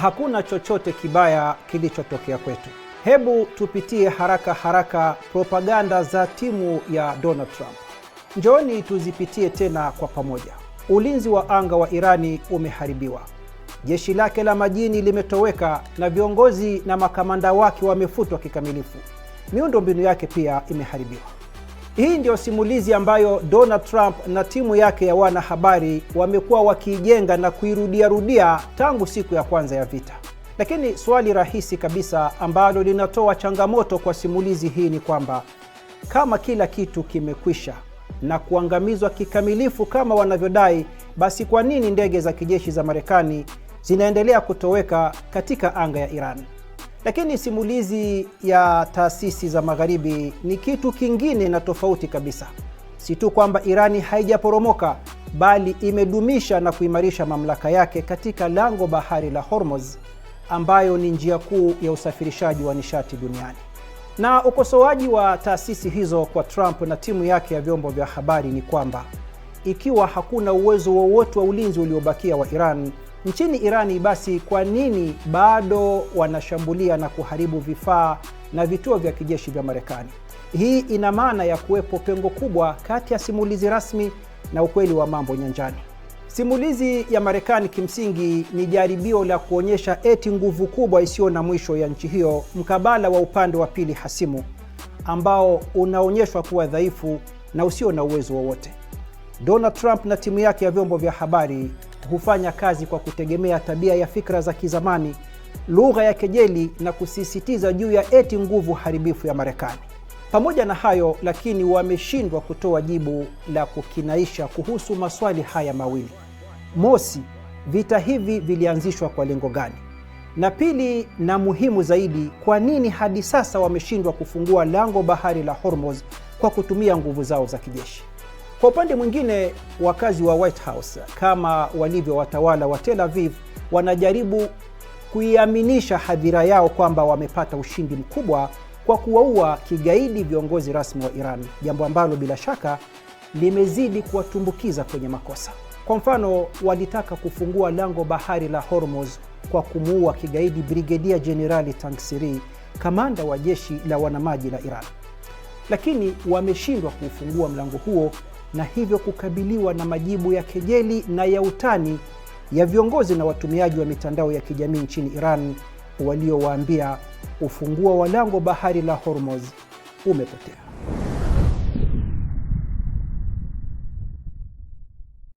Hakuna chochote kibaya kilichotokea kwetu. Hebu tupitie haraka propaganda za timu ya Donald Trump. Njooni tuzipitie tena kwa pamoja. Ulinzi wa anga wa Irani umeharibiwa. Jeshi lake la majini limetoweka na viongozi na makamanda wake wamefutwa kikamilifu. Miundombinu yake pia imeharibiwa. Hii ndio simulizi ambayo Donald Trump na timu yake ya wanahabari wamekuwa wakiijenga na kuirudia tangu siku ya kwanza ya vita. Lakini swali rahisi kabisa ambalo linatoa changamoto kwa simulizi hii ni kwamba kama kila kitu kimekwisha na kuangamizwa kikamilifu kama wanavyodai, basi kwa nini ndege za kijeshi za Marekani zinaendelea kutoweka katika anga ya Iran? Lakini simulizi ya taasisi za Magharibi ni kitu kingine na tofauti kabisa. Si tu kwamba Irani haijaporomoka, bali imedumisha na kuimarisha mamlaka yake katika lango bahari la Hormuz, ambayo ni njia kuu ya usafirishaji wa nishati duniani. Na ukosoaji wa taasisi hizo kwa Trump na timu yake ya vyombo vya habari ni kwamba ikiwa hakuna uwezo wowote wa ulinzi uliobakia wa Iran nchini Irani, basi kwa nini bado wanashambulia na kuharibu vifaa na vituo vya kijeshi vya Marekani? Hii ina maana ya kuwepo pengo kubwa kati ya simulizi rasmi na ukweli wa mambo nyanjani. Simulizi ya Marekani kimsingi ni jaribio la kuonyesha eti nguvu kubwa isiyo na mwisho ya nchi hiyo mkabala wa upande wa pili hasimu ambao unaonyeshwa kuwa dhaifu na usio na uwezo wowote. Donald Trump na timu yake ya vyombo vya habari hufanya kazi kwa kutegemea tabia ya fikra za kizamani, lugha ya kejeli na kusisitiza juu ya eti nguvu haribifu ya Marekani. Pamoja na hayo, lakini wameshindwa kutoa jibu la kukinaisha kuhusu maswali haya mawili. Mosi, vita hivi vilianzishwa kwa lengo gani? Na pili, na muhimu zaidi, kwa nini hadi sasa wameshindwa kufungua lango bahari la Hormuz kwa kutumia nguvu zao za kijeshi? Kwa upande mwingine, wakazi wa White House kama walivyo watawala wa Tel Aviv wanajaribu kuiaminisha hadhira yao kwamba wamepata ushindi mkubwa kwa kuwaua kigaidi viongozi rasmi wa Iran, jambo ambalo bila shaka limezidi kuwatumbukiza kwenye makosa. Kwa mfano, walitaka kufungua lango bahari la Hormuz kwa kumuua kigaidi Brigedia Jenerali Tangsiri, kamanda wa jeshi la wanamaji la Iran. Lakini wameshindwa kufungua mlango huo na hivyo kukabiliwa na majibu ya kejeli na ya utani ya viongozi na watumiaji wa mitandao ya kijamii nchini Iran waliowaambia ufunguo wa lango bahari la Hormuz umepotea.